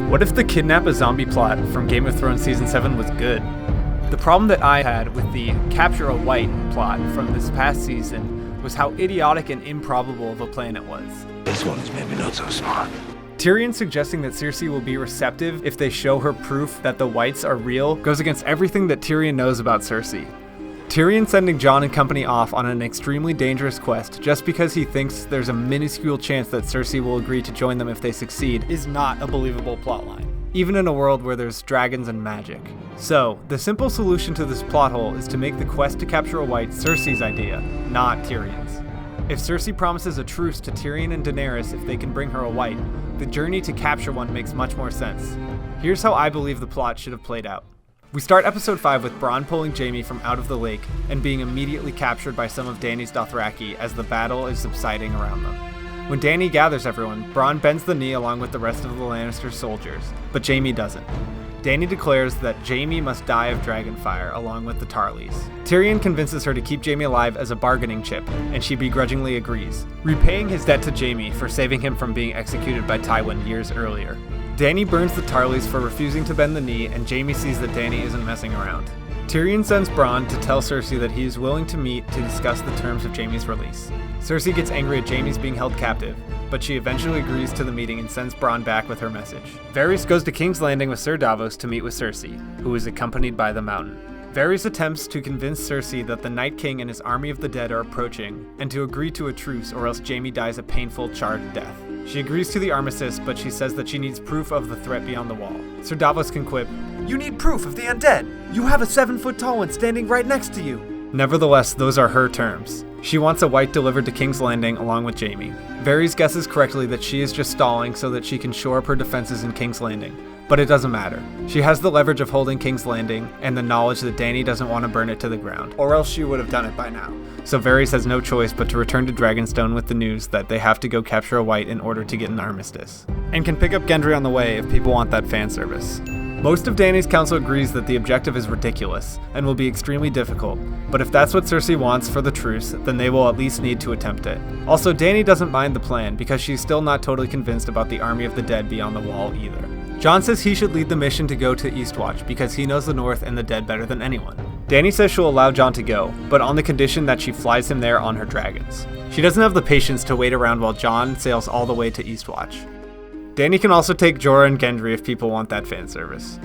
What if the Kidnap a zombie plot from Game of Thrones Season 7 was good? The problem that I had with the Capture a Wight plot from this past season was how idiotic and improbable of a plan it was. This one's maybe not so smart. Tyrion suggesting that Cersei will be receptive if they show her proof that the Wights are real goes against everything that Tyrion knows about Cersei. Tyrion sending Jon and company off on an extremely dangerous quest just because he thinks there's a minuscule chance that Cersei will agree to join them if they succeed is not a believable plotline, even in a world where there's dragons and magic. So, the simple solution to this plot hole is to make the quest to capture a Wight Cersei's idea, not Tyrion's. If Cersei promises a truce to Tyrion and Daenerys if they can bring her a Wight, the journey to capture one makes much more sense. Here's how I believe the plot should have played out. We start episode 5 with Bronn pulling Jaime from out of the lake and being immediately captured by some of Dany's Dothraki as the battle is subsiding around them. When Dany gathers everyone, Bronn bends the knee along with the rest of the Lannister soldiers, but Jaime doesn't. Dany declares that Jaime must die of dragonfire along with the Tarlys. Tyrion convinces her to keep Jaime alive as a bargaining chip, and she begrudgingly agrees, repaying his debt to Jaime for saving him from being executed by Tywin years earlier. Dany burns the Tarlys for refusing to bend the knee, and Jaime sees that Dany isn't messing around. Tyrion sends Bronn to tell Cersei that he is willing to meet to discuss the terms of Jaime's release. Cersei gets angry at Jaime's being held captive, but she eventually agrees to the meeting and sends Bronn back with her message. Varys goes to King's Landing with Ser Davos to meet with Cersei, who is accompanied by the Mountain. Varys attempts to convince Cersei that the Night King and his army of the dead are approaching, and to agree to a truce or else Jaime dies a painful, charred death. She agrees to the armistice, but she says that she needs proof of the threat beyond the wall. Ser Davos can quip, "You need proof of the undead! You have a 7-foot-tall one standing right next to you!" Nevertheless, those are her terms. She wants a Wight delivered to King's Landing along with Jaime. Varys guesses correctly that she is just stalling so that she can shore up her defenses in King's Landing. But it doesn't matter. She has the leverage of holding King's Landing and the knowledge that Dany doesn't want to burn it to the ground, or else she would have done it by now. So Varys has no choice but to return to Dragonstone with the news that they have to go capture a Wight in order to get an armistice. And can pick up Gendry on the way if people want that fan service. Most of Dany's council agrees that the objective is ridiculous and will be extremely difficult, but if that's what Cersei wants for the truce, then they will at least need to attempt it. Also, Dany doesn't mind the plan because she's still not totally convinced about the army of the dead beyond the wall either. Jon says he should lead the mission to go to Eastwatch because he knows the North and the dead better than anyone. Dany says she'll allow Jon to go, but on the condition that she flies him there on her dragons. She doesn't have the patience to wait around while Jon sails all the way to Eastwatch. Dany can also take Jorah and Gendry if people want that fan service.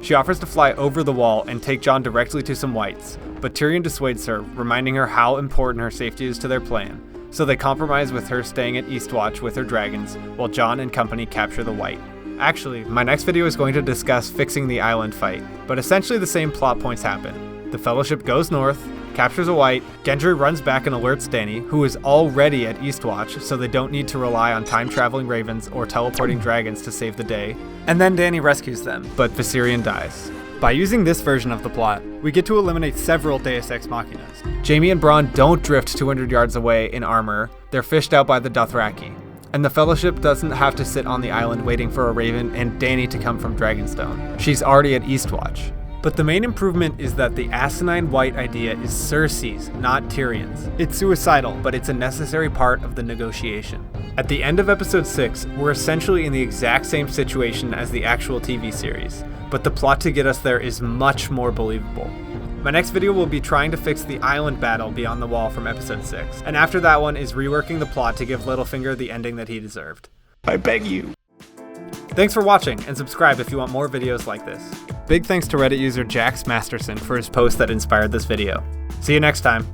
She offers to fly over the wall and take Jon directly to some Wights, but Tyrion dissuades her, reminding her how important her safety is to their plan, so they compromise with her staying at Eastwatch with her dragons while Jon and company capture the Wight. Actually, my next video is going to discuss fixing the island fight, but essentially the same plot points happen. The Fellowship goes north, captures a Wight, Gendry runs back and alerts Dany, who is already at Eastwatch, so they don't need to rely on time-traveling ravens or teleporting dragons to save the day, and then Dany rescues them, but Viserion dies. By using this version of the plot, we get to eliminate several Deus Ex Machinas. Jaime and Bronn don't drift 200 yards away in armor, they're fished out by the Dothraki. And the Fellowship doesn't have to sit on the island waiting for a raven and Dany to come from Dragonstone. She's already at Eastwatch. But the main improvement is that the asinine Wight idea is Cersei's, not Tyrion's. It's suicidal, but it's a necessary part of the negotiation. At the end of episode 6, we're essentially in the exact same situation as the actual TV series, but the plot to get us there is much more believable. My next video will be trying to fix the island battle beyond the wall from episode 6, and after that one is reworking the plot to give Littlefinger the ending that he deserved. I beg you. Thanks for watching, and subscribe if you want more videos like this. Big thanks to Reddit user Jax Masterson for his post that inspired this video. See you next time.